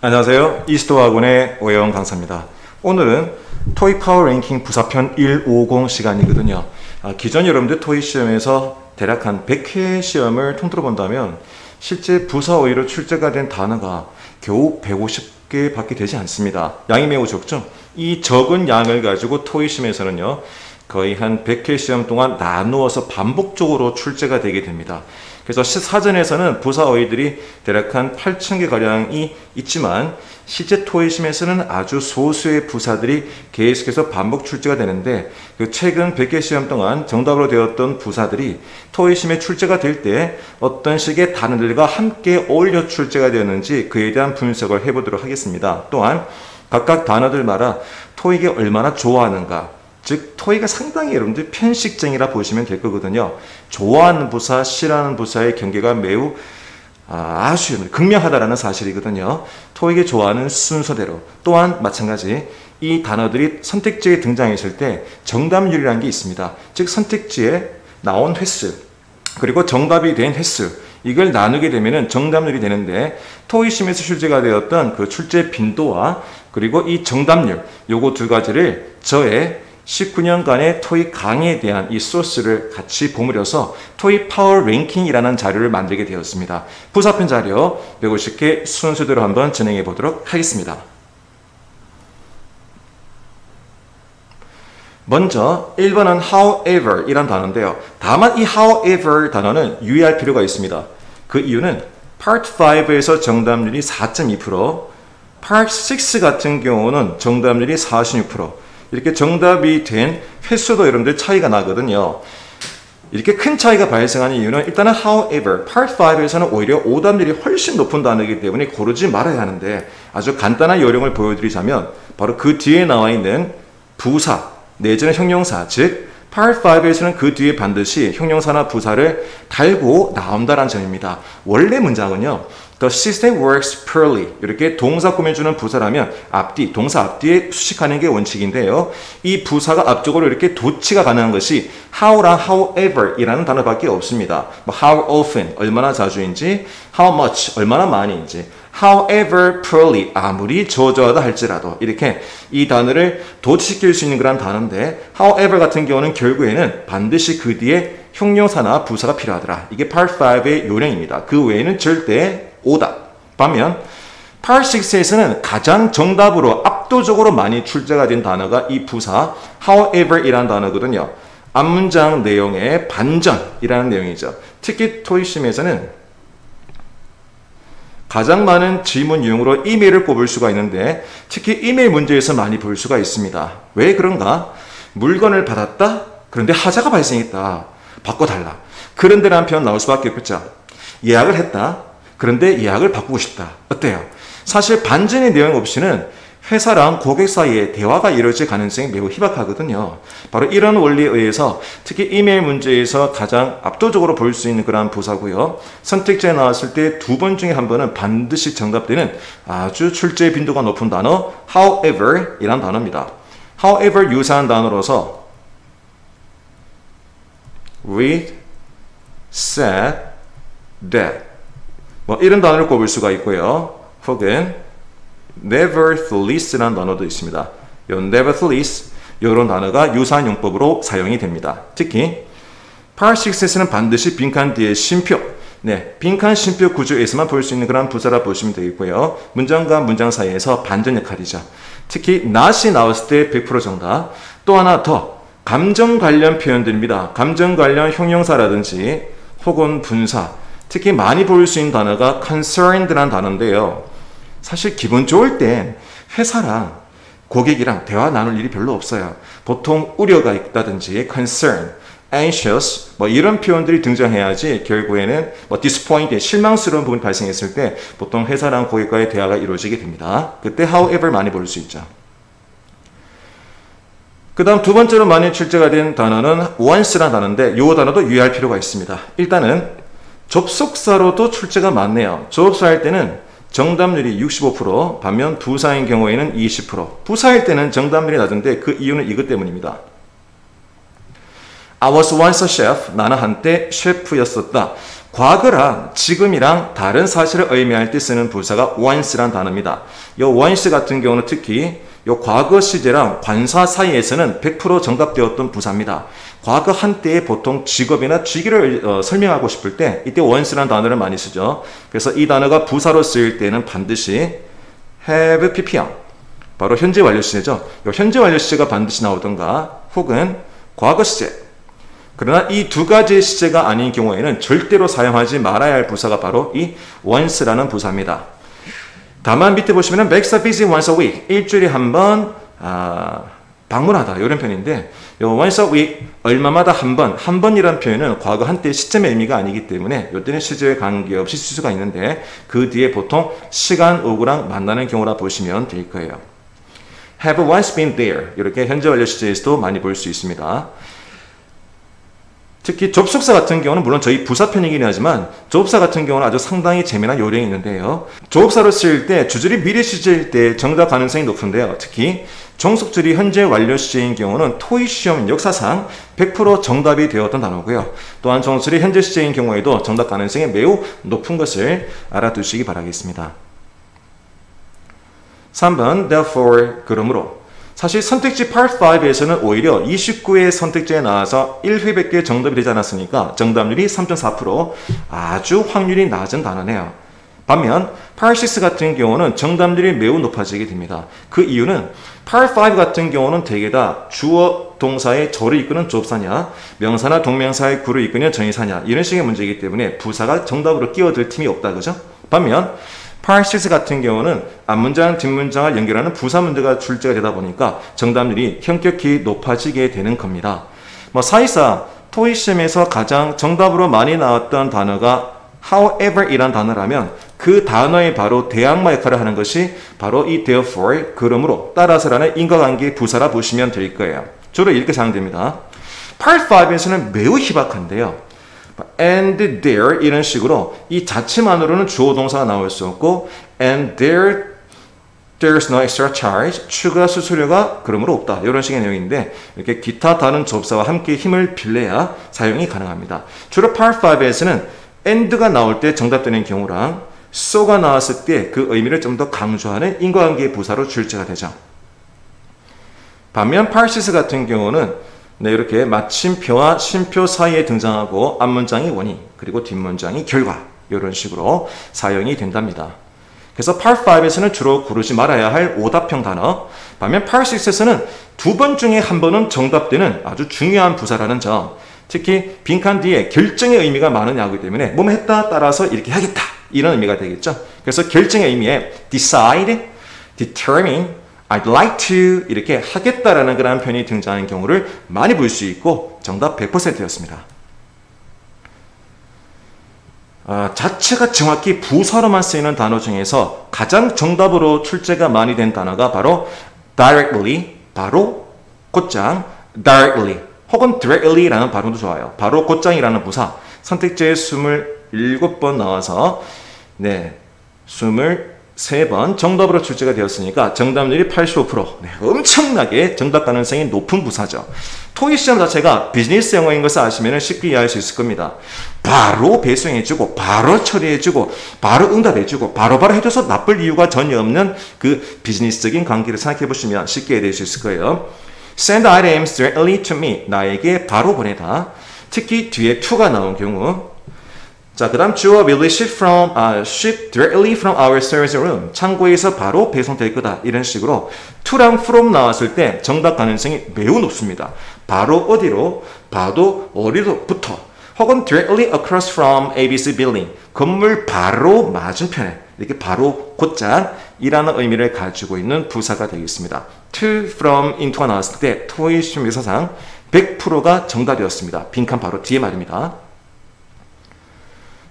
안녕하세요. 이스토학원의 오영 강사입니다. 오늘은 토익 파워 랭킹 부사편 150 시간이거든요. 기존 여러분들 토익 시험에서 대략 한 100회 시험을 통틀어 본다면 실제 부사 어휘로 출제가 된 단어가 겨우 150개 밖에 되지 않습니다. 양이 매우 적죠? 이 적은 양을 가지고 토익 시험에서는요, 거의 한 100회 시험 동안 나누어서 반복적으로 출제가 되게 됩니다. 그래서 사전에서는 부사 어휘들이 대략 한 8,000개 가량이 있지만 실제 토익 시험에서는 아주 소수의 부사들이 계속해서 반복 출제가 되는데, 그 최근 100개 시험 동안 정답으로 되었던 부사들이 토익 시험에 출제가 될 때 어떤 식의 단어들과 함께 어울려 출제가 되었는지 그에 대한 분석을 해보도록 하겠습니다. 또한 각각 단어들마다 토익이 얼마나 좋아하는가, 즉 토익이 상당히 여러분들 편식쟁이라 보시면 될 거거든요. 좋아하는 부사, 싫어하는 부사의 경계가 매우 아주 극명하다라는 사실이거든요. 토익이 좋아하는 순서대로, 또한 마찬가지 이 단어들이 선택지에 등장했을 때 정답률이라는 게 있습니다. 즉 선택지에 나온 횟수 그리고 정답이 된 횟수, 이걸 나누게 되면 정답률이 되는데, 토익 시험에서 출제가 되었던 그 출제 빈도와 그리고 이 정답률, 요거 두 가지를 저의 19년간의 토익 강의에 대한 이 소스를 같이 버무려서 토익 파워 랭킹이라는 자료를 만들게 되었습니다. 부사편 자료 150개 순서대로 한번 진행해 보도록 하겠습니다. 먼저 1번은 however 이란 단어인데요. 다만 이 however 단어는 유의할 필요가 있습니다. 그 이유는 Part 5에서 정답률이 4.2%, Part 6 같은 경우는 정답률이 46%, 이렇게 정답이 된 횟수도 여러분들 차이가 나거든요. 이렇게 큰 차이가 발생하는 이유는 일단은 however, Part 5에서는 오히려 오답률이 훨씬 높은 단어이기 때문에 고르지 말아야 하는데, 아주 간단한 요령을 보여드리자면 바로 그 뒤에 나와 있는 부사 내지는 형용사, 즉 Part 5에서는 그 뒤에 반드시 형용사나 부사를 달고 나온다는 점입니다. 원래 문장은요, The system works poorly, 이렇게 동사 꾸며주는 부사라면 앞뒤, 동사 앞뒤에 수식하는 게 원칙인데요. 이 부사가 앞쪽으로 이렇게 도치가 가능한 것이 how랑 however 이라는 단어밖에 없습니다. 뭐 how often, 얼마나 자주인지, how much, 얼마나 많이인지, however poorly, 아무리 저조하다 할지라도, 이렇게 이 단어를 도치시킬 수 있는 그런 단어인데, however 같은 경우는 결국에는 반드시 그 뒤에 형용사나 부사가 필요하더라. 이게 Part 5의 요령입니다. 그 외에는 절대 오답. 반면 Part 6에서는 가장 정답으로 압도적으로 많이 출제가 된 단어가 이 부사 however 이라는 단어거든요. 앞문장 내용의 반전이라는 내용이죠. 특히 토익 시험에서는 가장 많은 질문 유형으로 이메일을 꼽을 수가 있는데, 특히 이메일 문제에서 많이 볼 수가 있습니다. 왜 그런가? 물건을 받았다? 그런데 하자가 발생했다. 바꿔달라. 그런데라는 표현 나올 수밖에 없겠죠. 예약을 했다. 그런데 예약을 바꾸고 싶다. 어때요? 사실 반전의 내용 없이는 회사랑 고객 사이에 대화가 이루어질 가능성이 매우 희박하거든요. 바로 이런 원리에 의해서 특히 이메일 문제에서 가장 압도적으로 볼 수 있는 그런 부사고요. 선택지에 나왔을 때 두 번 중에 한 번은 반드시 정답되는 아주 출제 빈도가 높은 단어 however 이란 단어입니다. however 유사한 단어로서 read, said, that 뭐 이런 단어를 꼽을 수가 있고요. 혹은 nevertheless라는 단어도 있습니다. 이 nevertheless 이런 단어가 유사한 용법으로 사용이 됩니다. 특히 Part 6에서는 반드시 빈칸 뒤에 쉼표, 빈칸 쉼표 구조에서만 볼 수 있는 그런 부사라 보시면 되겠고요. 문장과 문장 사이에서 반전 역할이죠. 특히 not이 나왔을 때 100% 정답. 또 하나 더, 감정 관련 표현들입니다. 감정 관련 형용사라든지 혹은 분사, 특히 많이 볼 수 있는 단어가 concerned라는 단어인데요. 사실 기분 좋을 땐 회사랑 고객이랑 대화 나눌 일이 별로 없어요. 보통 우려가 있다든지 concern, anxious 뭐 이런 표현들이 등장해야지 결국에는 뭐 disappointed, 실망스러운 부분이 발생했을 때 보통 회사랑 고객과의 대화가 이루어지게 됩니다. 그때 however 많이 볼 수 있죠. 그 다음 두 번째로 많이 출제가 된 단어는 once라는 단어인데, 이 단어도 유의할 필요가 있습니다. 일단은 접속사로도 출제가 많네요. 접속사일 때는 정답률이 65%, 반면 부사인 경우에는 20%. 부사일 때는 정답률이 낮은데 그 이유는 이것 때문입니다. I was once a chef. 나는 한때 셰프였었다. 과거랑 지금이랑 다른 사실을 의미할 때 쓰는 부사가 once란 단어입니다. 이 once 같은 경우는 특히 이 과거 시제랑 관사 사이에서는 100% 정답되었던 부사입니다. 과거 한때에 보통 직업이나 직위를 설명하고 싶을 때 이때 once란 단어를 많이 쓰죠. 그래서 이 단어가 부사로 쓰일 때는 반드시 have ppr, 바로 현재 완료 시제죠. 이 현재 완료 시제가 반드시 나오던가 혹은 과거 시제. 그러나 이 두 가지 시제가 아닌 경우에는 절대로 사용하지 말아야 할 부사가 바로 이 once라는 부사입니다. 다만 밑에 보시면 makes a visit once a week, 일주일에 한 번 방문하다 이런 표현인데 이 once a week, 얼마마다 한 번, 한 번이라는 표현은 과거 한때 시점의 의미가 아니기 때문에 이때는 시제에 관계없이 쓸 수가 있는데 그 뒤에 보통 시간 오구랑 만나는 경우라 보시면 될 거예요. have once been there, 이렇게 현재 완료 시제에서도 많이 볼 수 있습니다. 특히 접속사 같은 경우는 물론 저희 부사편이긴 하지만 접속사 같은 경우는 아주 상당히 재미난 요령이 있는데요. 접속사로 쓰일 때 주절이 미래 시제일 때 정답 가능성이 높은데요. 특히 종속절이 현재 완료 시제인 경우는 토익 시험 역사상 100% 정답이 되었던 단어고요. 또한 종속절이 현재 시제인 경우에도 정답 가능성이 매우 높은 것을 알아두시기 바라겠습니다. 3번 therefore, 그러므로. 사실 선택지 Part 5에서는 오히려 29의 선택지에 나와서 1회밖에 정답이 되지 않았으니까 정답률이 3.4%, 아주 확률이 낮은 단어네요. 반면 Part 6 같은 경우는 정답률이 매우 높아지게 됩니다. 그 이유는 Part 5 같은 경우는 대개 다 주어, 동사의 저를 이끄는 접사냐, 명사나 동명사의 구를 이끄는 전치사냐 이런 식의 문제이기 때문에 부사가 정답으로 끼어들 틈이 없다, 그죠? 반면 Part 6 같은 경우는 앞문장, 뒷문장을 연결하는 부사 문제가 출제가 되다 보니까 정답률이 현격히 높아지게 되는 겁니다. 사실상 토익 시험에서 가장 정답으로 많이 나왔던 단어가 however 이란 단어라면 그 단어의 바로 대항마 역할을 하는 것이 바로 이 therefore, 그러므로, 따라서라는 인과관계 부사라 보시면 될 거예요. 주로 이렇게 사용됩니다. Part 5에서는 매우 희박한데요. and there 이런 식으로 이 자체만으로는 주어 동사가 나올 수 없고 and there's no extra charge, 추가 수수료가 그러므로 없다 이런 식의 내용인데 이렇게 기타 다른 접사와 함께 힘을 빌려야 사용이 가능합니다. 주로 Part 5에서는 and가 나올 때 정답되는 경우랑 so가 나왔을 때 그 의미를 좀 더 강조하는 인과관계 부사로 출제가 되죠. 반면 Part 6 같은 경우는 이렇게 마침표와 쉼표 사이에 등장하고 앞문장이 원인, 그리고 뒷문장이 결과 이런 식으로 사용이 된답니다. 그래서 Part 5에서는 주로 고르지 말아야 할 오답형 단어, 반면 Part 6에서는 두 번 중에 한 번은 정답되는 아주 중요한 부사라는 점, 특히 빈칸 뒤에 결정의 의미가 많은 야구이기 때문에 뭐뭐 했다 따라서 이렇게 하겠다 이런 의미가 되겠죠. 그래서 결정의 의미에 decide, determine, I'd like to 이렇게 하겠다라는 그런 표현이 등장하는 경우를 많이 볼 수 있고 정답 100%였습니다. 자체가 정확히 부사로만 쓰이는 단어 중에서 가장 정답으로 출제가 많이 된 단어가 바로 directly, 바로, 곧장, directly 혹은 directly라는 발음도 좋아요. 바로, 곧장이라는 부사, 선택지에 27번 나와서 23번 정답으로 출제가 되었으니까 정답률이 85%, 엄청나게 정답 가능성이 높은 부사죠. 토익 시험 자체가 비즈니스 영어인 것을 아시면 쉽게 이해할 수 있을 겁니다. 바로 배송해주고 바로 처리해주고 바로 응답해주고 바로바로 해줘서 나쁠 이유가 전혀 없는 그 비즈니스적인 관계를 생각해 보시면 쉽게 이해될 수 있을 거예요. Send items directly to me, 나에게 바로 보내다. 특히 뒤에 to가 나온 경우, 자, 그 다음 주어 will be shipped directly from our service room. 창고에서 바로 배송될 거다. 이런 식으로 to랑 from 나왔을 때 정답 가능성이 매우 높습니다. 바로 어디로? 바로 어디로부터. 혹은 directly across from ABC building. 건물 바로 맞은편에. 이렇게 바로 곧장 이라는 의미를 가지고 있는 부사가 되겠습니다. to, from, into가 나왔을 때 토익 시험 역사상 100%가 정답이었습니다. 빈칸 바로 뒤에 말입니다.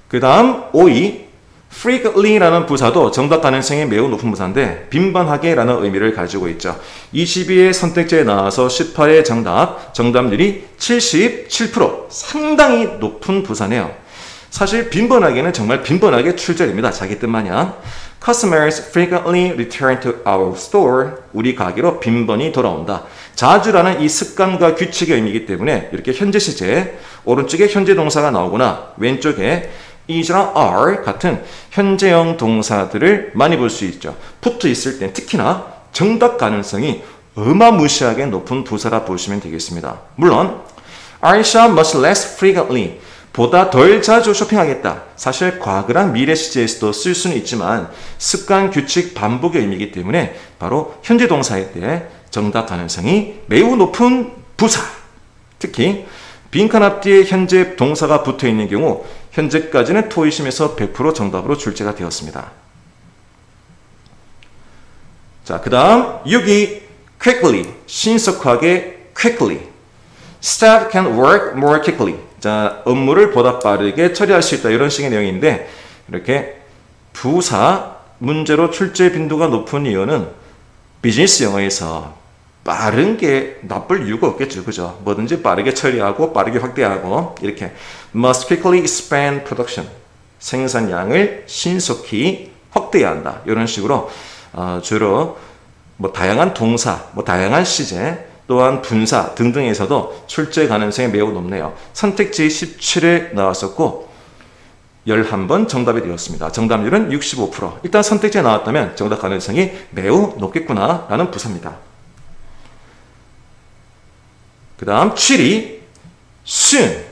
그 다음 5위 frequently라는 부사도 정답 가능성이 매우 높은 부사인데 빈번하게 라는 의미를 가지고 있죠. 22의 선택지에 나와서 18의 정답률이 77%, 상당히 높은 부사네요. 사실 빈번하게는 정말 빈번하게 출제됩니다. 자기 뜻마냥. Customers frequently return to our store. 우리 가게로 빈번히 돌아온다. 자주라는 이 습관과 규칙의 의미이기 때문에 이렇게 현재 시제, 오른쪽에 현재 동사가 나오거나 왼쪽에 is랑 are 같은 현재형 동사들을 많이 볼 수 있죠. 붙어 있을 땐 특히나 정답 가능성이 어마무시하게 높은 부사라 보시면 되겠습니다. 물론 I shop much less frequently 보다 덜 자주 쇼핑하겠다. 사실 과거랑 미래 시제에서도 쓸 수는 있지만 습관, 규칙, 반복의 의미이기 때문에 바로 현재 동사일 때 정답 가능성이 매우 높은 부사. 특히 빈칸 앞뒤에 현재 동사가 붙어있는 경우 현재까지는 토익심에서 100% 정답으로 출제가 되었습니다. 자, 그 다음 6위 quickly, 신속하게 quickly. Staff can work more quickly. 자, 업무를 보다 빠르게 처리할 수 있다. 이런 식의 내용인데 이렇게 부사 문제로 출제 빈도가 높은 이유는 비즈니스 영어에서 빠른 게 나쁠 이유가 없겠죠. 그죠? 뭐든지 빠르게 처리하고 빠르게 확대하고 이렇게 must quickly expand production. 생산량을 신속히 확대해야 한다. 이런 식으로 주로 뭐 다양한 동사, 뭐 다양한 시제 또한 분사 등등에서도 출제 가능성이 매우 높네요. 선택지 17에 나왔었고 11번 정답이 되었습니다. 정답률은 65%. 일단 선택지에 나왔다면 정답 가능성이 매우 높겠구나 라는 부사입니다. 그 다음 7위 soon,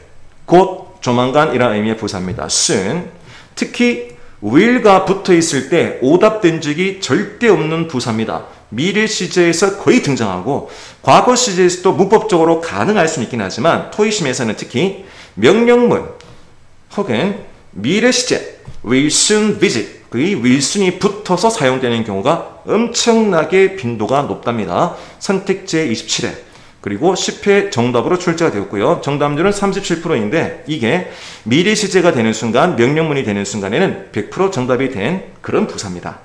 곧 조만간이라는 의미의 부사입니다. soon, 특히 will가 붙어 있을 때 오답된 적이 절대 없는 부사입니다. 미래 시제에서 거의 등장하고 과거 시제에서도 문법적으로 가능할 수는 있긴 하지만 토익심에서는 특히 명령문 혹은 미래 시제 will soon visit 의 will soon이 붙어서 사용되는 경우가 엄청나게 빈도가 높답니다. 선택지의 27회 그리고 10회 정답으로 출제가 되었고요. 정답률은 37%인데 이게 미래 시제가 되는 순간 명령문이 되는 순간에는 100% 정답이 된 그런 부사입니다.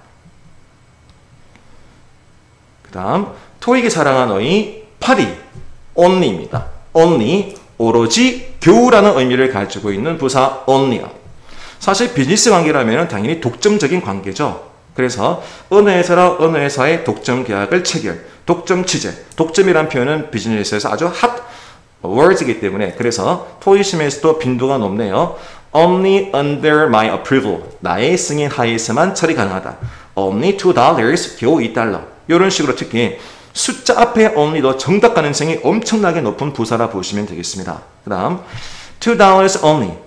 그 다음 토익이 사랑한 어휘 8위 only입니다. only 오로지 겨우라는 의미를 가지고 있는 부사 only요. 사실 비즈니스 관계라면 당연히 독점적인 관계죠. 그래서 어느 회사랑 어느 회사의 독점 계약을 체결, 독점 취재, 독점이란 표현은 비즈니스에서 아주 핫 words이기 때문에 그래서 토익심에서도 빈도가 높네요. Only under my approval, 나의 승인 하에서만 처리 가능하다. Only $2, 겨우 $2. 이런 식으로 특히 숫자 앞에 only도 정답 가능성이 엄청나게 높은 부사라 보시면 되겠습니다. 그 다음 $2 only.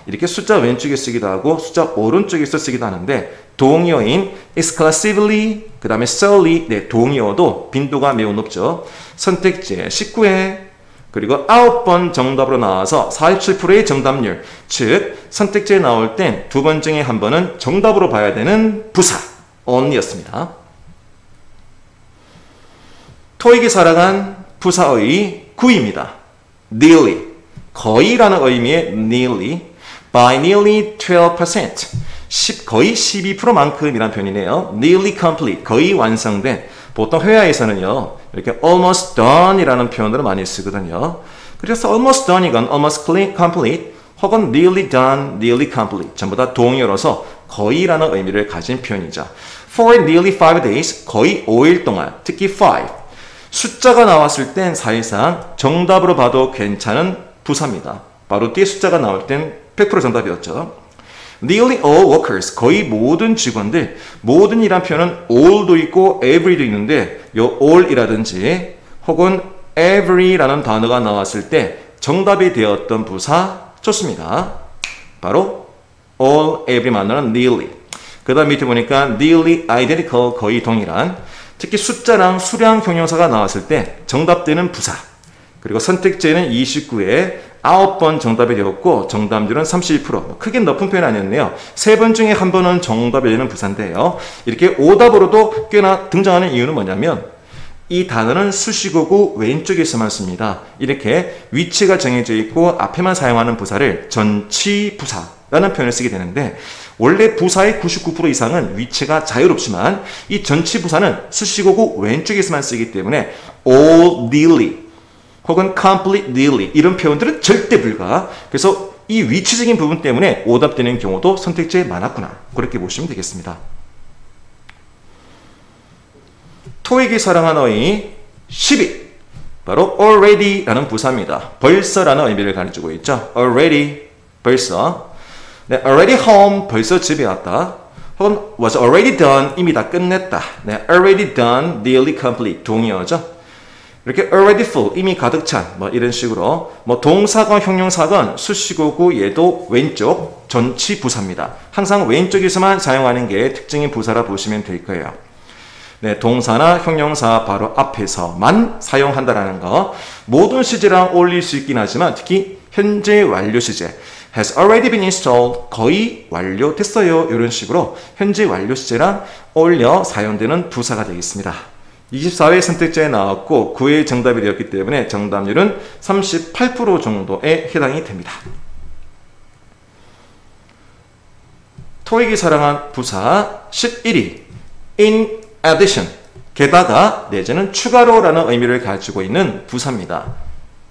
이렇게 숫자 왼쪽에 쓰기도 하고 숫자 오른쪽에서 쓰기도 하는데 동의어인 exclusively, 그 다음에 solely, 네, 동의어도 빈도가 매우 높죠. 선택지 19회, 그리고 9번 정답으로 나와서 47%의 정답률, 즉 선택지에 나올 땐 두 번 중에 한 번은 정답으로 봐야 되는 부사, only였습니다. 토익이 사랑한 부사의 9위입니다. nearly, 거의라는 의미의 nearly, by nearly 12%, 거의 12%만큼이라는 표현이네요. nearly complete, 거의 완성된. 보통 회화에서는요, 이렇게 almost done 이라는 표현으로 많이 쓰거든요. 그래서 almost done이건 almost complete, 혹은 nearly done, nearly complete. 전부 다 동의어로서 거의라는 의미를 가진 표현이죠. For nearly 5 days, 거의 5일 동안, 특히 5. 숫자가 나왔을 땐 사실상 정답으로 봐도 괜찮은 부사입니다. 바로 뒤에 숫자가 나올 땐 100% 정답이었죠. Nearly all workers, 거의 모든 직원들, 모든이란 표현은 all도 있고 every도 있는데 요 all이라든지 혹은 every라는 단어가 나왔을 때 정답이 되었던 부사 좋습니다. 바로 all, every 만나는 nearly. 그 다음 밑에 보니까 nearly identical, 거의 동일한. 특히 숫자랑 수량 형용사가 나왔을 때 정답되는 부사. 그리고 선택지에는 29에 9번 정답이 되었고 정답률은 31%. 크게 높은 표현 아니었네요. 3번 중에 한 번은 정답이 되는 부사인데요. 이렇게 오답으로도 꽤나 등장하는 이유는 뭐냐면 이 단어는 수식어고 왼쪽에서만 씁니다. 이렇게 위치가 정해져 있고 앞에만 사용하는 부사를 전치부사라는 표현을 쓰게 되는데 원래 부사의 99% 이상은 위치가 자유롭지만 이 전치부사는 수식어고 왼쪽에서만 쓰기 때문에 all nearly 혹은 complete nearly 이런 표현들은 절대 불가. 그래서 이 위치적인 부분 때문에 오답되는 경우도 선택지에 많았구나. 그렇게 보시면 되겠습니다. 토익이 사랑한 어휘 10위 바로 already라는 부사입니다. 벌써라는 의미를 가지고 있죠. already, 벌써. 네, already home 벌써 집에 왔다. 혹은 was already done 이미 다 끝냈다. 네, already done, nearly complete 동의어죠. 이렇게 already full 이미 가득 찬 뭐 이런 식으로 뭐 동사건 형용사건 수식어고 얘도 왼쪽 전치 부사입니다. 항상 왼쪽에서만 사용하는 게 특징인 부사라 보시면 될 거예요. 네, 동사나 형용사 바로 앞에서만 사용한다라는 거. 모든 시제랑 어울릴 수 있긴 하지만 특히 현재 완료 시제 has already been installed 거의 완료됐어요. 이런 식으로 현재 완료 시제랑 어울려 사용되는 부사가 되겠습니다. 24회 선택지에 나왔고 9회 정답이 되었기 때문에 정답률은 38% 정도에 해당이 됩니다. 토익이 사랑한 부사 11위 in addition 게다가 내지는 추가로 라는 의미를 가지고 있는 부사입니다.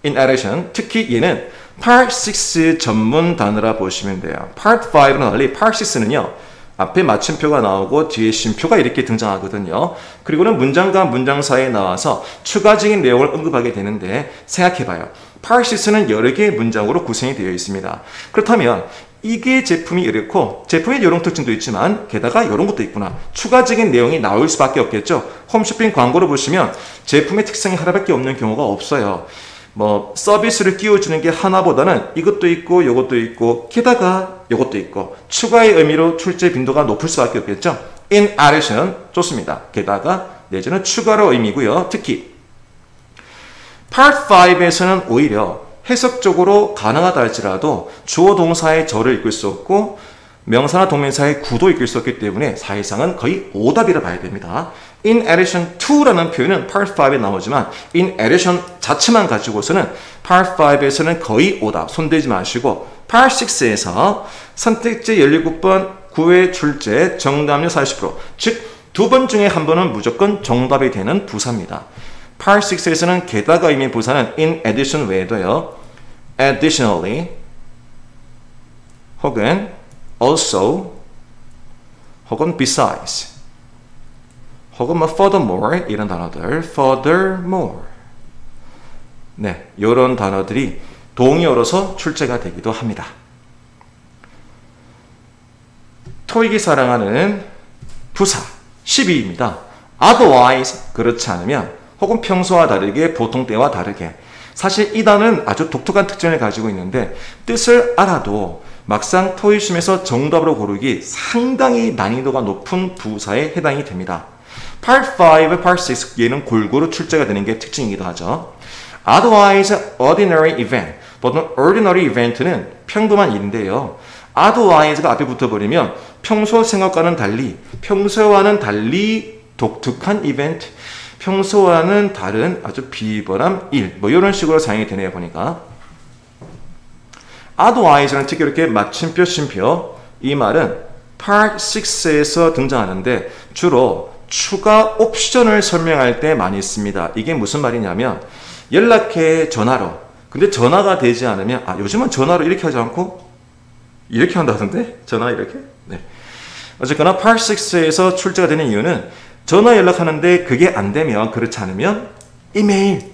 in addition 특히 얘는 Part 6 전문 단어라 보시면 돼요. Part 5는 달리 Part 6는요. 앞에 마침표가 나오고 뒤에 쉼표가 이렇게 등장하거든요. 그리고는 문장과 문장 사이에 나와서 추가적인 내용을 언급하게 되는데 생각해봐요. Part 6는 여러 개의 문장으로 구성이 되어 있습니다. 그렇다면 이게 제품이 이렇고 제품의 이런 특징도 있지만 게다가 이런 것도 있구나. 추가적인 내용이 나올 수밖에 없겠죠. 홈쇼핑 광고를 보시면 제품의 특성이 하나밖에 없는 경우가 없어요. 뭐 서비스를 끼워주는 게 하나보다는 이것도 있고 이것도 있고 게다가 이것도 있고 추가의 의미로 출제 빈도가 높을 수밖에 없겠죠. In addition 좋습니다. 게다가 내지는 추가로 의미고요. 특히 Part 5에서는 오히려 해석적으로 가능하다 할지라도 주어 동사의 저를 읽을 수 없고 명사나 동명사의 구도 읽을 수 없기 때문에 사실상은 거의 오답이라 봐야 됩니다. In addition to라는 표현은 Part 5에 나오지만 in addition 자체만 가지고서는 Part 5에서는 거의 오답, 손대지 마시고 Part 6에서 선택지 17번 9회 출제 정답률 40% 즉 두 번 중에 한 번은 무조건 정답이 되는 부사입니다. Part 6에서는 게다가 의미 부사는 in addition 외에도요. additionally 혹은 also 혹은 besides 혹은 뭐 furthermore 이런 단어들 furthermore 네, 이런 단어들이 동의어로서 출제가 되기도 합니다. 토익이 사랑하는 부사 12입니다. otherwise 그렇지 않으면 혹은 평소와 다르게 보통 때와 다르게 사실 이 단어는 아주 독특한 특징을 가지고 있는데 뜻을 알아도 막상 토익 시험에서 정답으로 고르기 상당히 난이도가 높은 부사에 해당이 됩니다. Part 5, Part 6 얘는 골고루 출제가 되는 게 특징이기도 하죠. Otherwise, ordinary event. 보통 ordinary event는 평범한 일인데요. Otherwise가 앞에 붙어버리면 평소 생각과는 달리, 평소와는 달리 독특한 이벤트, 평소와는 다른 아주 비범한 일, 뭐 이런 식으로 사용이 되네요 보니까. Otherwise는 특히 이렇게 마침표, 쉼표 이 말은 Part 6에서 등장하는데 주로 추가 옵션을 설명할 때 많이 씁니다. 이게 무슨 말이냐면 연락해 전화로. 근데 전화가 되지 않으면 요즘은 전화로 이렇게 하지 않고 이렇게 한다던데? 전화 이렇게? 네. 어쨌거나 Part 6에서 출제가 되는 이유는 전화 연락하는데 그게 안 되면 그렇지 않으면 이메일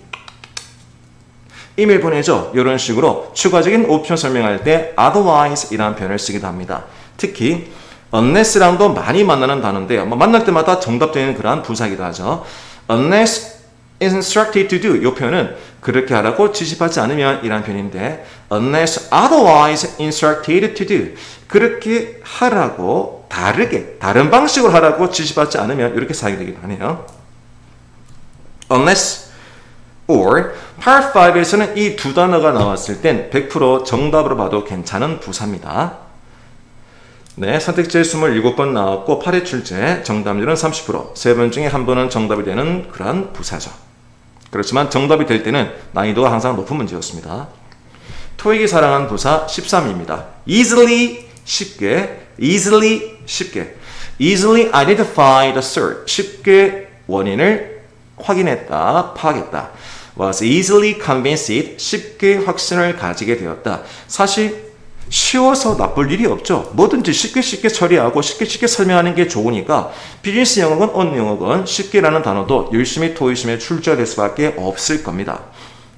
보내줘. 이런 식으로 추가적인 옵션 설명할 때 otherwise 이라는 표현을 쓰기도 합니다. 특히 unless랑도 많이 만나는 단어인데 만날 때마다 정답되는 그러한 부사이기도 하죠. unless instructed to do 이 표현은 그렇게 하라고 지시받지 않으면 이라는 표현인데 unless otherwise instructed to do 그렇게 하라고 다른 방식으로 하라고 지시받지 않으면 이렇게 사용이 되기도 하네요. unless or Part 5에서는 이 두 단어가 나왔을 땐 100% 정답으로 봐도 괜찮은 부사입니다. 네, 선택지에 27번 나왔고 8회 출제 정답률은 30% 3번 중에 한 번은 정답이 되는 그러한 부사죠. 그렇지만 정답이 될 때는 난이도가 항상 높은 문제였습니다. 토익이 사랑한 부사 13입니다. easily 쉽게 easily identify the source 쉽게 원인을 확인했다, 파악했다. was easily convinced 쉽게 확신을 가지게 되었다. 사실 쉬워서 나쁠 일이 없죠. 뭐든지 쉽게 처리하고 쉽게 설명하는 게 좋으니까 비즈니스 영어건 언어 영어건 쉽게라는 단어도 열심히 토익 시험에 출제될 수밖에 없을 겁니다.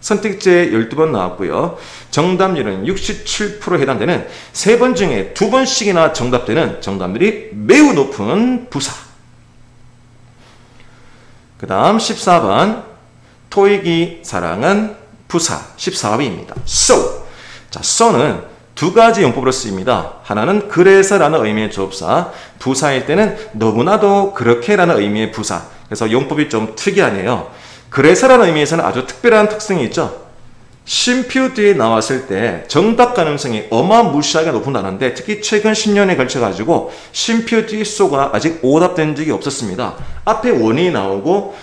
선택지에 12번 나왔고요. 정답률은 67% 해당되는 3번 중에 2번씩이나 정답되는 정답률이 매우 높은 부사. 그 다음 14번 토익이 사랑한 부사 14위입니다. so. 자, so는 두 가지 용법으로 쓰입니다. 하나는 그래서라는 의미의 조업사, 부사일 때는 너무나도 그렇게라는 의미의 부사. 그래서 용법이 좀 특이하네요. 그래서라는 의미에서는 아주 특별한 특성이 있죠. 쉼표 뒤에 나왔을 때 정답 가능성이 어마무시하게 높은 단어인데 특히 최근 10년에 걸쳐가지고 쉼표 뒤 so가 아직 오답된 적이 없었습니다. 앞에 원이 나오고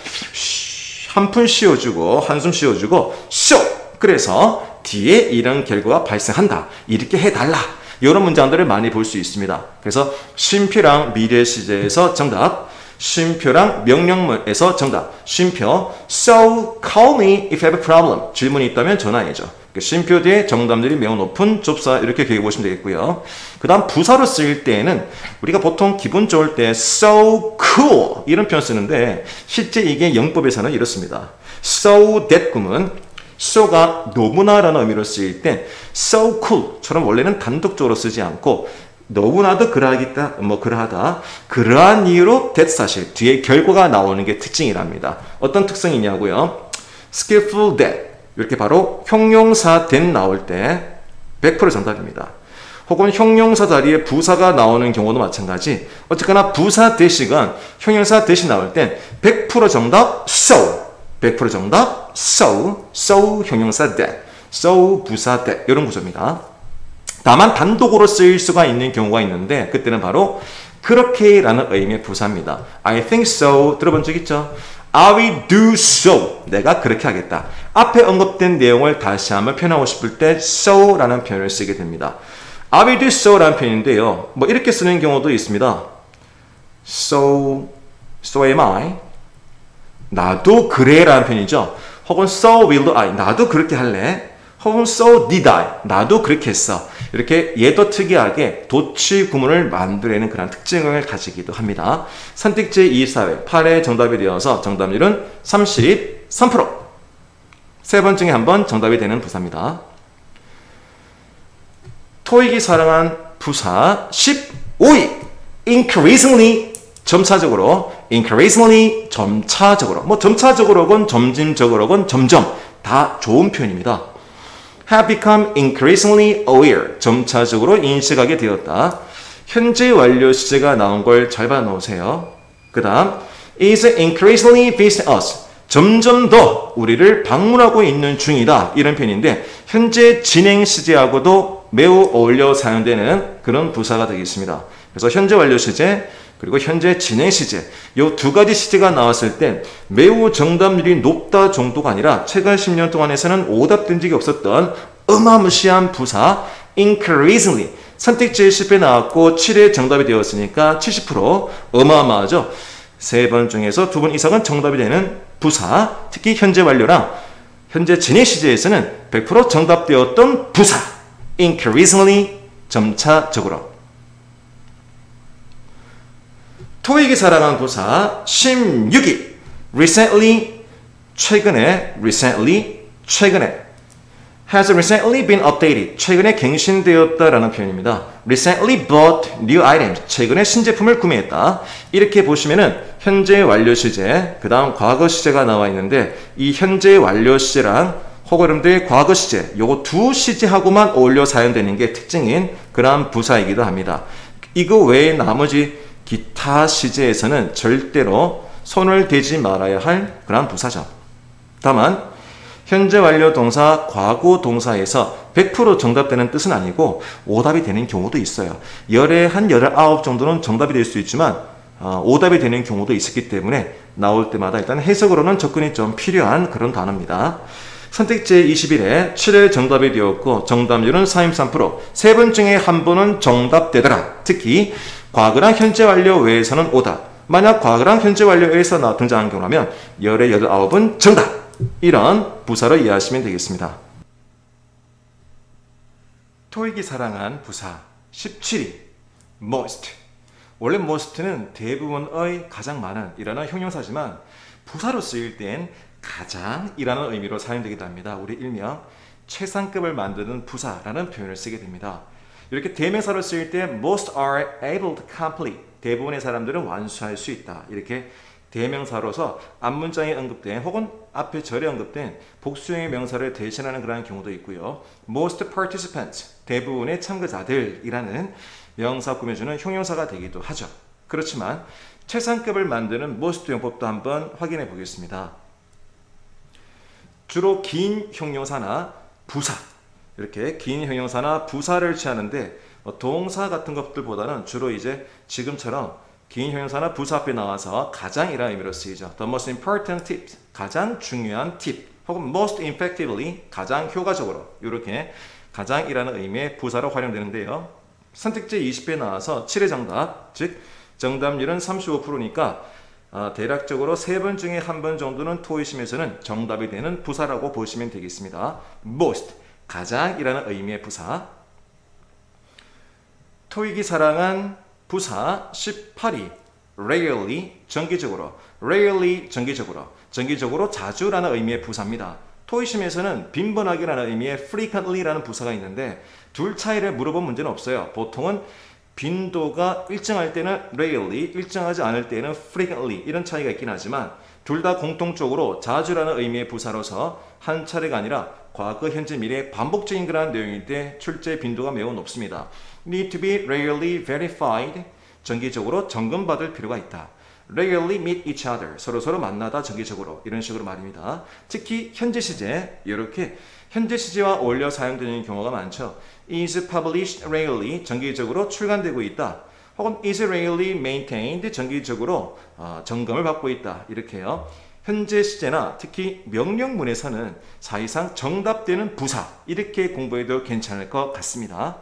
한푼 씌워주고 한숨 씌워주고 so. 그래서 뒤에 이런 결과가 발생한다. 이렇게 해달라. 이런 문장들을 많이 볼 수 있습니다. 그래서 쉼표랑 미래 시제에서 정답, 쉼표랑 명령문에서 정답, 쉼표 so call me if you have a problem. 질문이 있다면 전화해줘. 쉼표 뒤에 정답률이 매우 높은 접사 이렇게 기억해 보시면 되겠고요. 그 다음 부사로 쓰일 때에는 우리가 보통 기분 좋을 때 so cool 이런 표현 쓰는데 실제 이게 영법에서는 이렇습니다. so that 구문 so가 너무나라는 의미로 쓰일 때 so cool처럼 원래는 단독적으로 쓰지 않고 너무나도 그러하겠다, 그러하다, 그러한 이유로 that 사실 뒤에 결과가 나오는 게 특징이랍니다. 어떤 특성이냐고요? skillful that 이렇게 바로 형용사 that 나올 때 100% 정답입니다. 혹은 형용사 자리에 부사가 나오는 경우도 마찬가지. 어쨌거나 부사 대시건 형용사 대시 나올 땐 100% 정답 so. 100% 정답 so 형용사 that, so 부사 that 이런 구조입니다. 다만 단독으로 쓰일 수가 있는 경우가 있는데 그때는 바로 그렇게라는 의미의 부사입니다. I think so 들어본 적 있죠? I will do so 내가 그렇게 하겠다. 앞에 언급된 내용을 다시 한번 표현하고 싶을 때 so라는 표현을 쓰게 됩니다. I will do so라는 표현인데요. 이렇게 쓰는 경우도 있습니다. So am I 나도 그래 라는 표현이죠. 혹은 so will I 나도 그렇게 할래. 혹은 so did I 나도 그렇게 했어. 이렇게 얘도 특이하게 도치 구문을 만들어내는 그런 특징을 가지기도 합니다. 선택지 24회 8의 정답이 되어서 정답률은 33%. 세 번 중에 한 번 정답이 되는 부사입니다. 토익이 사랑한 부사 15위 increasingly 점차적으로 increasingly 점차적으로 점차적으로건 점진적으로건 점점 다 좋은 표현입니다. have become increasingly aware 점차적으로 인식하게 되었다. 현재 완료 시제가 나온 걸 잘 봐놓으세요. 그 다음 is increasingly visiting us 점점 더 우리를 방문하고 있는 중이다 이런 표현인데 현재 진행 시제하고도 매우 어울려 사용되는 그런 부사가 되겠습니다. 그래서 현재 완료 시제 그리고 현재 진행 시제 이 두 가지 시제가 나왔을 때 매우 정답률이 높다 정도가 아니라 최근 10년 동안에서는 오답된 적이 없었던 어마무시한 부사 increasingly 선택지에 10회 나왔고 7회 정답이 되었으니까 70% 어마어마하죠. 세 번 중에서 두 번 이상은 정답이 되는 부사 특히 현재 완료랑 현재 진행 시제에서는 100% 정답되었던 부사 increasingly 점차적으로. 토익이 사랑한 부사 16위 recently 최근에 has recently been updated 최근에 갱신되었다라는 표현입니다. recently bought new items 최근에 신제품을 구매했다. 이렇게 보시면은 현재 완료 시제 그 다음 과거 시제가 나와 있는데 이 현재 완료 시제랑 혹은 여러분들의 과거 시제 요거 두 시제하고만 어울려 사용되는 게 특징인 그런 부사이기도 합니다. 이거 외에 나머지 기타 시제에서는 절대로 손을 대지 말아야 할 그런 부사죠. 다만 현재 완료 동사, 과거 동사에서 100% 정답되는 뜻은 아니고 오답이 되는 경우도 있어요. 열에 한 19 정도는 정답이 될 수 있지만 오답이 되는 경우도 있었기 때문에 나올 때마다 일단 해석으로는 접근이 좀 필요한 그런 단어입니다. 선택지 21에 7회 정답이 되었고 정답률은 43%. 세 번 중에 한 번은 정답되더라. 특히 과거랑 현재 완료 외에서는 오답. 만약 과거랑 현재 완료에서 등장한 경우라면 열의 19은 정답. 이런 부사로 이해하시면 되겠습니다. 토익이 사랑한 부사 17위 most. 원래 most는 대부분의 가장 많은 이라는 형용사지만 부사로 쓰일 땐 가장이라는 의미로 사용되기도 합니다. 우리 일명 최상급을 만드는 부사라는 표현을 쓰게 됩니다. 이렇게 대명사로 쓰일 때 most are able to complete, 대부분의 사람들은 완수할 수 있다. 이렇게 대명사로서 앞문장에 언급된 혹은 앞에 절에 언급된 복수형의 명사를 대신하는 그러한 경우도 있고요. most participants, 대부분의 참가자들이라는 명사 꾸며주는 형용사가 되기도 하죠. 그렇지만 최상급을 만드는 most 용법도 한번 확인해 보겠습니다. 주로 긴 형용사나 부사, 이렇게 긴 형용사나 부사를 취하는데 동사 같은 것들보다는 주로 이제 지금처럼 긴 형용사나 부사 앞에 나와서 가장이라는 의미로 쓰이죠. The most important tip, 가장 중요한 팁, 혹은 most effectively, 가장 효과적으로, 이렇게 가장이라는 의미의 부사로 활용되는데요. 선택지 20에 나와서 7의 정답, 즉 정답률은 35%니까 대략적으로 3번 중에 1번 정도는 토익 시험에서는 정답이 되는 부사라고 보시면 되겠습니다. most, 가장이라는 의미의 부사. 토익이 사랑한 부사 18위 rarely, 정기적으로, rarely, 정기적으로 자주라는 의미의 부사입니다. 토익 시험에서는 빈번하게라는 의미의 frequently라는 부사가 있는데 둘 차이를 물어본 문제는 없어요. 보통은 빈도가 일정할 때는 rarely, 일정하지 않을 때는 frequently 이런 차이가 있긴 하지만 둘 다 공통적으로 자주라는 의미의 부사로서 한 차례가 아니라 과거, 현재, 미래 반복적인 그러한 내용일 때 출제 빈도가 매우 높습니다. need to be regularly verified, 정기적으로 점검받을 필요가 있다. regularly meet each other, 서로 만나다 정기적으로, 이런 식으로 말입니다. 특히 현재 시제, 이렇게 현재 시제와 어울려 사용되는 경우가 많죠. is published regularly, 정기적으로 출간되고 있다. 혹은 is regularly maintained, 정기적으로 점검을 받고 있다. 이렇게요. 현재 시제나 특히 명령문에서는 사실상 정답되는 부사, 이렇게 공부해도 괜찮을 것 같습니다.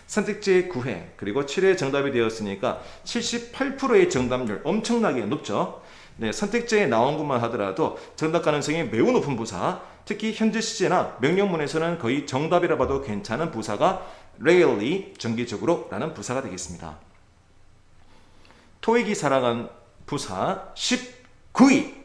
선택지의 9회 그리고 7회 정답이 되었으니까 78%의 정답률, 엄청나게 높죠. 네, 선택지에 나온 것만 하더라도 정답 가능성이 매우 높은 부사, 특히 현재 시제나 명령문에서는 거의 정답이라 봐도 괜찮은 부사가 rarely, 정기적으로 라는 부사가 되겠습니다. 토익이 사랑한 부사 19위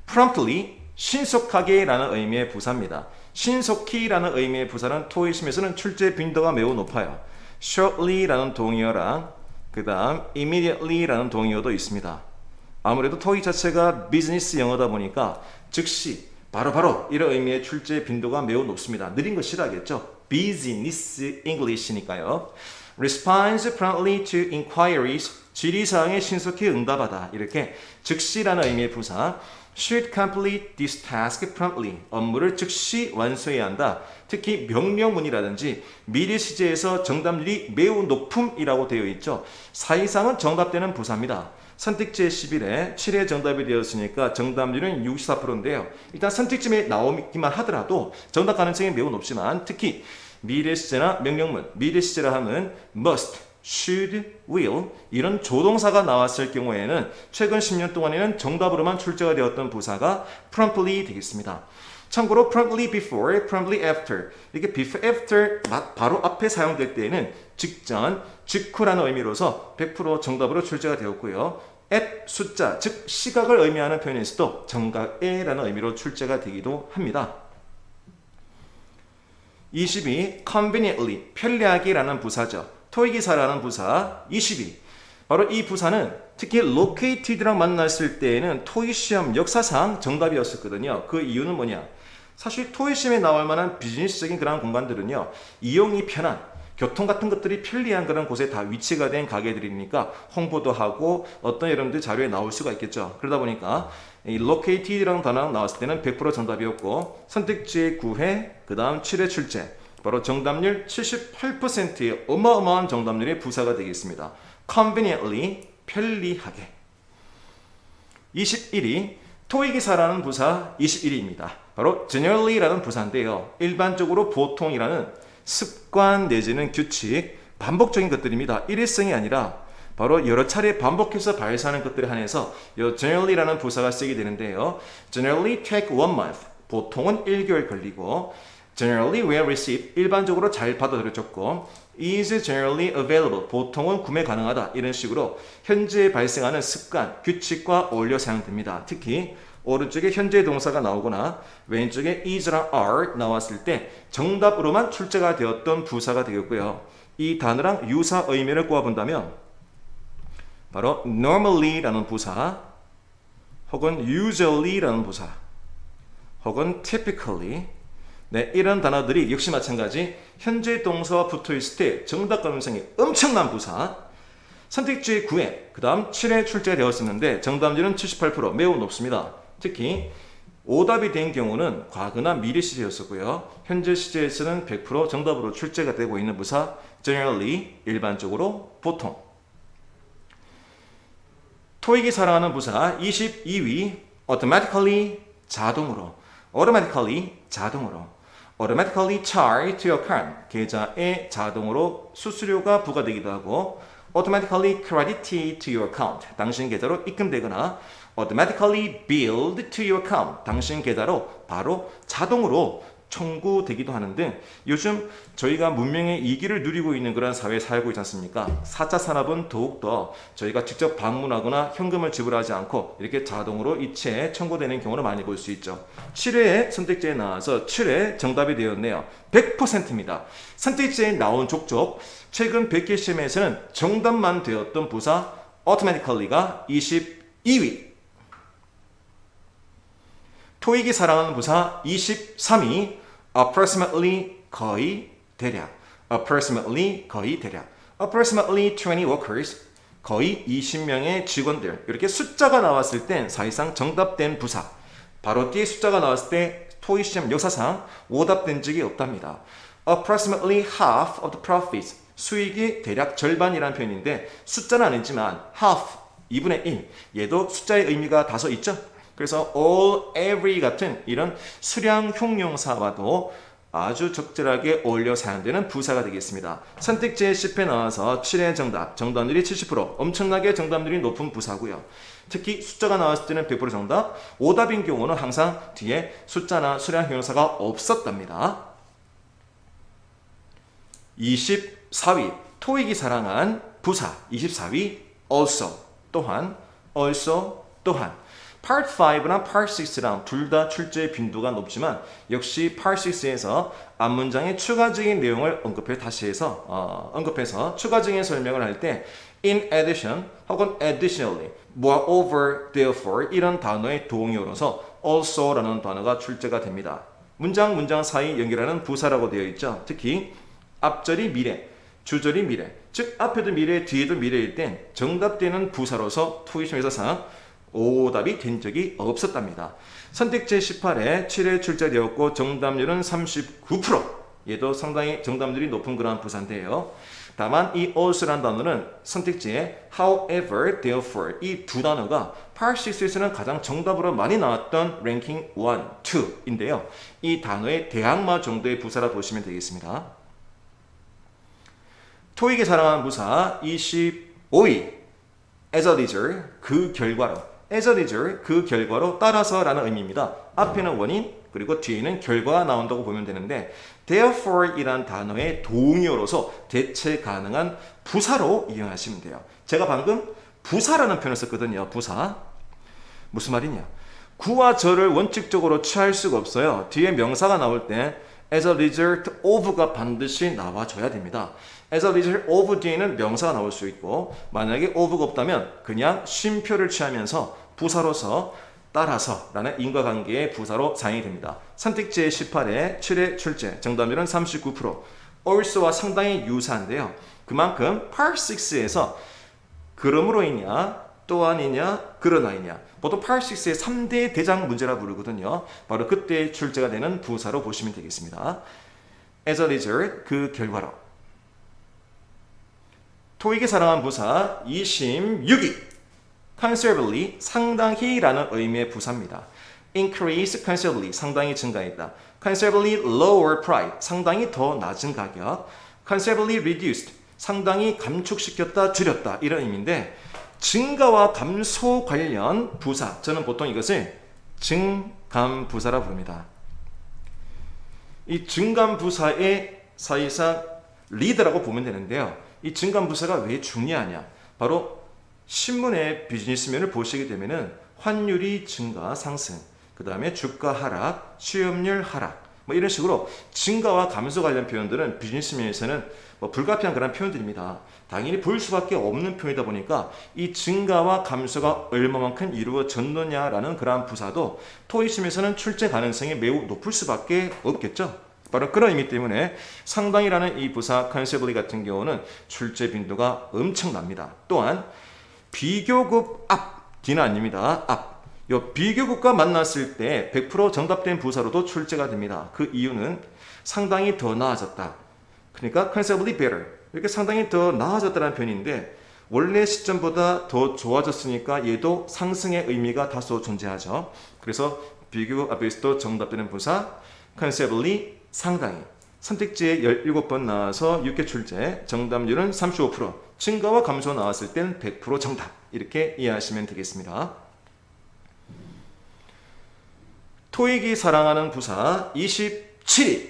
promptly, 신속하게 라는 의미의 부사입니다. 신속히 라는 의미의 부사는 토익 시험에서는 출제 빈도가 매우 높아요. shortly 라는 동의어랑 그 다음 immediately 라는 동의어도 있습니다. 아무래도 토익 자체가 비즈니스 영어다 보니까 즉시, 바로바로 이런 의미의 출제 빈도가 매우 높습니다. 느린 거 싫어하겠죠? 비즈니스 잉글리시니까요. responds promptly to inquiries, 질의사항에 신속히 응답하다. 이렇게 즉시라는 의미의 부사. should complete this task promptly, 업무를 즉시 완수해야 한다. 특히 명령문이라든지 미래 시제에서 정답률이 매우 높음이라고 되어 있죠. 사실상은 정답되는 부사입니다. 선택지의 11에 7회 정답이 되었으니까 정답률은 64%인데요. 일단 선택지에 나오기만 하더라도 정답 가능성이 매우 높지만 특히 미래 시제나 명령문, 미래 시제라 하면 must, should, will 이런 조동사가 나왔을 경우에는 최근 10년 동안에는 정답으로만 출제가 되었던 부사가 promptly 되겠습니다. 참고로 promptly before, promptly after 이렇게 before, after 바로 앞에 사용될 때에는 직전, 직후라는 의미로서 100% 정답으로 출제가 되었고요. at 숫자, 즉 시각을 의미하는 표현에서도 정각에라는 의미로 출제가 되기도 합니다. 22. conveniently, 편리하게라는 부사죠. 토익이 사랑하는 부사 22. 바로 이 부사는 특히 located랑 만났을 때에는 토익 시험 역사상 정답이었었거든요. 그 이유는 뭐냐? 사실 토익 시험에 나올 만한 비즈니스적인 그런 공간들은요, 이용이 편한, 교통 같은 것들이 편리한 그런 곳에 다 위치가 된 가게들이니까 홍보도 하고 어떤 여러분들 자료에 나올 수가 있겠죠. 그러다 보니까 이 located라는 단어가 나왔을 때는 100% 정답이었고 선택지의 9회, 그 다음 7회 출제, 바로 정답률 78%의 어마어마한 정답률의 부사가 되겠습니다. conveniently, 편리하게. 21위, 토익이 사랑하는 부사 21위입니다. 바로 generally라는 부사인데요. 일반적으로 보통이라는 습관 내지는 규칙, 반복적인 것들입니다. 일회성이 아니라 바로 여러 차례 반복해서 발사하는 것들에 한해서 이 generally라는 부사가 쓰게 되는데요. generally take 1 month, 보통은 1개월 걸리고 generally well received, 일반적으로 잘 받아들여졌고 is generally available, 보통은 구매 가능하다. 이런 식으로 현재 발생하는 습관, 규칙과 어울려 사용됩니다. 특히 오른쪽에 현재 동사가 나오거나 왼쪽에 is랑 are 나왔을 때 정답으로만 출제가 되었던 부사가 되겠고요. 이 단어랑 유사 의미를 꼽아본다면 바로 normally라는 부사 혹은 usually라는 부사 혹은 typically 네, 이런 단어들이 역시 마찬가지 현재 동사와 붙어있을 때 정답 가능성이 엄청난 부사 선택지 9회, 그 다음 7회 출제되었었는데 정답률은 78% 매우 높습니다. 특히 오답이 된 경우는 과거나 미래 시제였었고요. 현재 시제에서는 100% 정답으로 출제가 되고 있는 부사 generally, 일반적으로, 보통. 토익이 사랑하는 부사 22위 automatically, 자동으로 automatically, 자동으로 automatically charged to your account, 계좌에 자동으로 수수료가 부과되기도 하고 automatically credited to your account, 당신 계좌로 입금되거나 automatically billed to your account, 당신 계좌로 바로 자동으로 청구되기도 하는 등 요즘 저희가 문명의 이기를 누리고 있는 그런 사회에 살고 있지 않습니까? 4차 산업은 더욱더 저희가 직접 방문하거나 현금을 지불하지 않고 이렇게 자동으로 이체에 청구되는 경우를 많이 볼 수 있죠. 7회의 선택지에 나와서 7회 정답이 되었네요. 100%입니다. 선택지에 나온 족족 최근 100개 시험에서는 정답만 되었던 부사 automatically가 22위, 토익이 사랑하는 부사 23위 approximately, 거의, 대략 approximately, 거의, 대략 approximately 20 workers, 거의 20명의 직원들. 이렇게 숫자가 나왔을 땐 사실상 정답된 부사, 바로 뒤에 숫자가 나왔을 때 토익 시험 역사상 오답된 적이 없답니다. approximately half of the profits, 수익이 대략 절반이라는 표현인데 숫자는 아니지만 half, 2분의 1, 얘도 숫자의 의미가 다소 있죠. 그래서 all, every 같은 이런 수량 형용사와도 아주 적절하게 어울려 사용되는 부사가 되겠습니다. 선택지에 10회 나와서 7회 정답, 정답률이 70%, 엄청나게 정답률이 높은 부사고요. 특히 숫자가 나왔을 때는 100% 정답, 오답인 경우는 항상 뒤에 숫자나 수량 형용사가 없었답니다. 24위, 토익이 사랑한 부사 24위 also, 또한 also, 또한 Part 5나 Part 6랑 둘 다 출제 빈도가 높지만 역시 Part 6에서 앞문장의 추가적인 내용을 언급해서 추가적인 설명을 할 때 in addition 혹은 additionally, moreover, therefore 이런 단어의 동의어로서 also라는 단어가 출제가 됩니다. 문장 사이 연결하는 부사라고 되어 있죠. 특히 앞절이 미래, 주절이 미래, 즉 앞에도 미래, 뒤에도 미래일 땐 정답되는 부사로서 토익 시험에서 오답이 된 적이 없었답니다. 선택지 18에 7회 출제되었고 정답률은 39%, 얘도 상당히 정답률이 높은 그런 부사인데요. 다만 이 also라는 단어는 선택지에 however, therefore 이 두 단어가 Part 6에서는 가장 정답으로 많이 나왔던 랭킹 1, 2인데요. 이 단어의 대항마 정도의 부사라 보시면 되겠습니다. 토익이 사랑하는 부사 25위 as a result, 그 결과로, as a result, 그 결과로 따라서 라는 의미입니다. 앞에는 원인, 그리고 뒤에는 결과가 나온다고 보면 되는데 therefore 이란 단어의 동의어로서 대체 가능한 부사로 이용하시면 돼요. 제가 방금 부사라는 표현을 썼거든요. 부사. 무슨 말이냐? 구와 절을 원칙적으로 취할 수가 없어요. 뒤에 명사가 나올 때 as a result of가 반드시 나와줘야 됩니다. as a result of 뒤에는 명사가 나올 수 있고 만약에 of가 없다면 그냥 쉼표를 취하면서 부사로서 따라서 라는 인과관계의 부사로 사용이 됩니다. 선택지의 18에 7회 출제, 정답률은 39%, also와 상당히 유사한데요. 그만큼 Part 6에서 그러므로 이냐, 또한이냐, 그러나이냐, 보통 Part 6의 3대 대장 문제라 부르거든요. 바로 그때 출제가 되는 부사로 보시면 되겠습니다. as a result, 그 결과로. 토익이 사랑한 부사 26위 considerably, 상당히 라는 의미의 부사입니다. increase considerably, 상당히 증가했다. considerably lower price, 상당히 더 낮은 가격. considerably reduced, 상당히 감축시켰다, 줄였다 이런 의미인데 증가와 감소 관련 부사, 저는 보통 이것을 증감부사라 부릅니다. 이 증감부사의 사실상 리더라고 보면 되는데요. 이 증감부사가 왜 중요하냐? 바로 신문의 비즈니스면을 보시게 되면은 환율이 증가, 상승, 그 다음에 주가 하락, 취업률 하락, 뭐 이런 식으로 증가와 감소 관련 표현들은 비즈니스면에서는 뭐 불가피한 그런 표현들입니다. 당연히 볼 수밖에 없는 표현이다 보니까 이 증가와 감소가 얼마만큼 이루어졌느냐라는 그러한 부사도 토익 시험에서는 출제 가능성이 매우 높을 수밖에 없겠죠. 바로 그런 의미 때문에 상당히라는 이 부사 considerably 같은 경우는 출제 빈도가 엄청납니다. 또한 비교급 앞, 뒤는 아닙니다. 앞. 요 비교급과 만났을 때 100% 정답된 부사로도 출제가 됩니다. 그 이유는 상당히 더 나아졌다. 그러니까 considerably better. 이렇게 상당히 더 나아졌다는 표현인데 원래 시점보다 더 좋아졌으니까 얘도 상승의 의미가 다소 존재하죠. 그래서 비교급 앞에서도 정답되는 부사 considerably 상당히. 선택지에 17번 나와서 6회 출제, 정답률은 35%, 증가와 감소 나왔을 땐 100% 정답. 이렇게 이해하시면 되겠습니다. 토익이 사랑하는 부사 27위.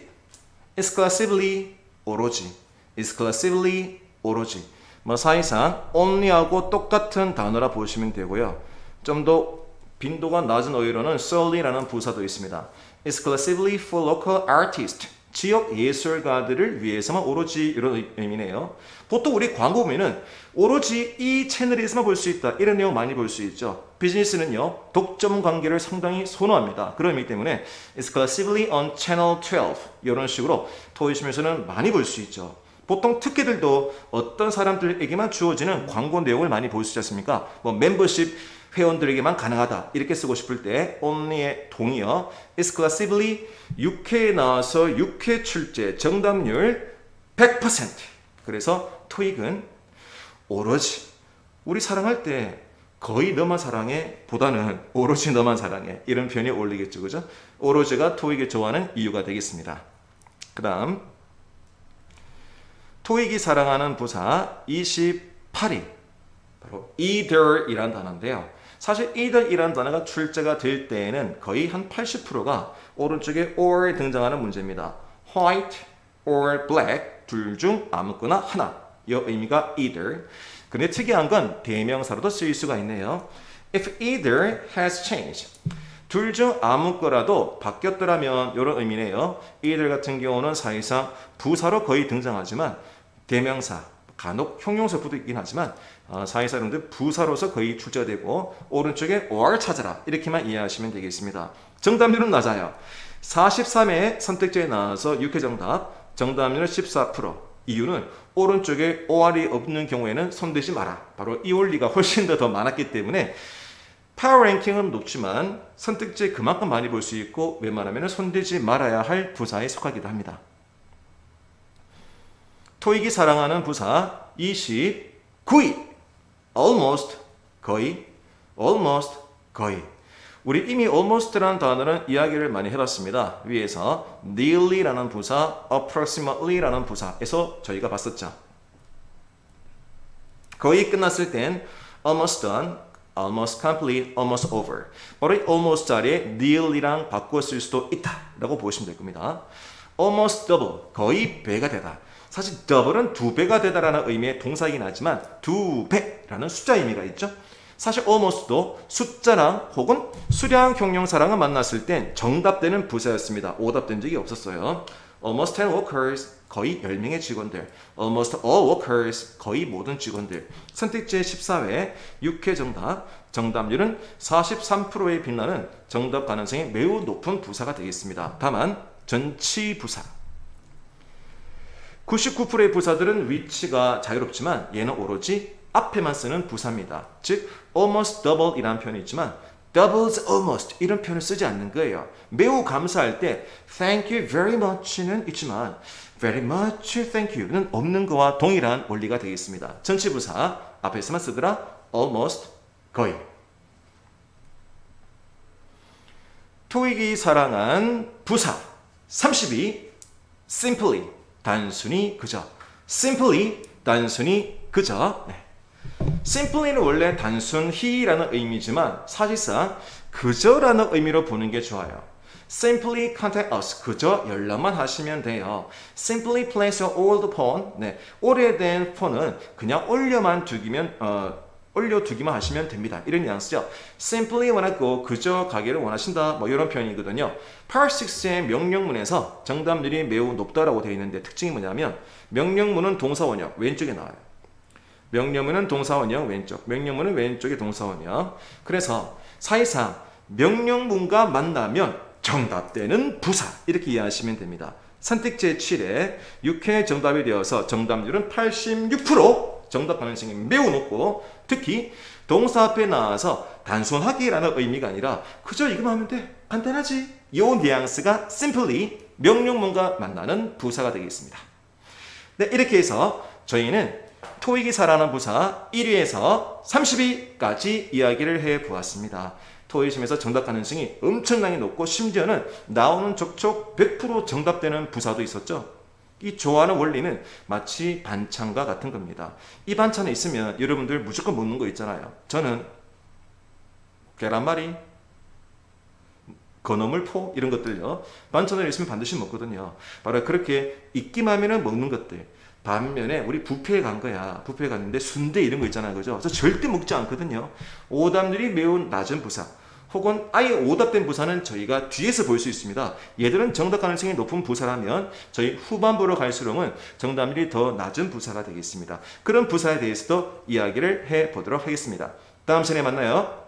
exclusively 오로지. exclusively 오로지. 뭐 사실상 only하고 똑같은 단어라 보시면 되고요. 좀 더 빈도가 낮은 어휘로는 solely라는 부사도 있습니다. exclusively for local artists. 지역 예술가들을 위해서만 오로지 이런 의미네요. 보통 우리 광고 보면은 오로지 이 채널에서만 볼 수 있다. 이런 내용 많이 볼 수 있죠. 비즈니스는요. 독점 관계를 상당히 선호합니다. 그런 의미 때문에 exclusively on channel 12 이런 식으로 토익시험에서는 많이 볼 수 있죠. 보통 특기들도 어떤 사람들에게만 주어지는 광고 내용을 많이 볼 수 있지 않습니까? 뭐 멤버십 회원들에게만 가능하다 이렇게 쓰고 싶을 때 only의 동의어 exclusively 6회에 나와서 6회 출제 정답률 100%. 그래서 토익은 오로지 우리 사랑할 때 거의 너만 사랑해 보다는 오로지 너만 사랑해 이런 표현이 어울리겠죠. 그죠? 오로지가 토익이 좋아하는 이유가 되겠습니다. 그 다음 토익이 사랑하는 부사 28위 바로 either이란 단어인데요. 사실 either이란 단어가 출제가 될 때에는 거의 한 80%가 오른쪽에 or에 등장하는 문제입니다. white or black 둘 중 아무거나 하나 이 의미가 either. 근데 특이한 건 대명사로도 쓰일 수가 있네요. If either has changed 둘 중 아무거라도 바뀌었더라면 이런 의미네요. either 같은 경우는 사실상 부사로 거의 등장하지만 대명사 간혹 형용사부도 있긴 하지만 사회사람들 부사로서 거의 출제가 되고 오른쪽에 or 찾아라 이렇게만 이해하시면 되겠습니다. 정답률은 낮아요. 43회 선택지에 나와서 6회 정답, 정답률은 14%. 이유는 오른쪽에 or이 없는 경우에는 손대지 마라. 바로 이 원리가 훨씬 더 많았기 때문에 파워 랭킹은 높지만 선택지에 그만큼 많이 볼 수 있고 웬만하면 손대지 말아야 할 부사에 속하기도 합니다. 토익이 사랑하는 부사 29위 almost 거의 almost 거의 우리 이미 almost라는 단어는 이야기를 많이 해봤습니다. 위에서 nearly라는 부사, approximately라는 부사에서 저희가 봤었죠. 거의 끝났을 땐 almost done, almost complete, almost over. 바로 이 almost 자리에 nearly랑 바꾸어 쓸 수도 있다라고 보시면 될 겁니다. almost double, 거의 배가 되다. 사실 double은 두 배가 되다라는 의미의 동사이긴 하지만 두 배라는 숫자 의미가 있죠. 사실 almost도 숫자랑 혹은 수량 형용사랑을 만났을 땐 정답되는 부사였습니다. 오답된 적이 없었어요. Almost 10 workers, 거의 10명의 직원들. Almost all workers, 거의 모든 직원들. 선택지의 14회 6회 정답. 정답률은 43%에 빛나는 정답 가능성이 매우 높은 부사가 되겠습니다. 다만 전치부사. 99%의 부사들은 위치가 자유롭지만 얘는 오로지 앞에만 쓰는 부사입니다. 즉 almost double 이라는 표현이 있지만 doubles almost 이런 표현을 쓰지 않는 거예요. 매우 감사할 때 thank you very much는 있지만 very much thank you는 없는 거와 동일한 원리가 되겠습니다. 전치부사 앞에서만 쓰더라 almost 거의. 토익이 사랑한 부사 32 simply 단순히 그저 simply 단순히 그저 네. simply는 원래 단순히라는 의미지만 사실상 그저라는 의미로 보는 게 좋아요. simply contact us 그저 연락만 하시면 돼요. simply place your old phone 네. 오래된 폰은 그냥 올려만 두기면 올려두기만 하시면 됩니다. 이런 뉘앙스죠. Simply wanna go, 그저 가기를 원하신다. 뭐 이런 표현이거든요. Part 6의 명령문에서 정답률이 매우 높다라고 되어 있는데 특징이 뭐냐면 명령문은 동사원형 왼쪽에 나와요. 명령문은 동사원형 왼쪽, 명령문은 왼쪽에 동사원형. 그래서 사실상 명령문과 만나면 정답되는 부사 이렇게 이해하시면 됩니다. 선택지 7에 6회 정답이 되어서 정답률은 86%, 정답 가능성이 매우 높고 특히 동사 앞에 나와서 단순하기라는 의미가 아니라 그저 이거만 하면 돼, 간단하지, 이 뉘앙스가 simply 명령문과 만나는 부사가 되겠습니다. 네, 이렇게 해서 저희는 토익이 살아나는 부사 1위에서 30위까지 이야기를 해보았습니다. 토익 시험에서 정답 가능성이 엄청나게 높고 심지어는 나오는 족족 100% 정답되는 부사도 있었죠. 이 좋아하는 원리는 마치 반찬과 같은 겁니다. 이 반찬에 있으면 여러분들 무조건 먹는 거 있잖아요. 저는 계란말이, 건어물포 이런 것들요. 반찬에 있으면 반드시 먹거든요. 바로 그렇게 있기만 하면 먹는 것들. 반면에 우리 뷔페에 간 거야. 뷔페에 갔는데 순대 이런 거 있잖아요. 그죠? 그래서 절대 먹지 않거든요. 오답률이 매우 낮은 부사. 혹은 아예 오답된 부사는 저희가 뒤에서 볼 수 있습니다. 얘들은 정답 가능성이 높은 부사라면 저희 후반부로 갈수록은 정답률이 더 낮은 부사가 되겠습니다. 그런 부사에 대해서도 이야기를 해보도록 하겠습니다. 다음 시간에 만나요.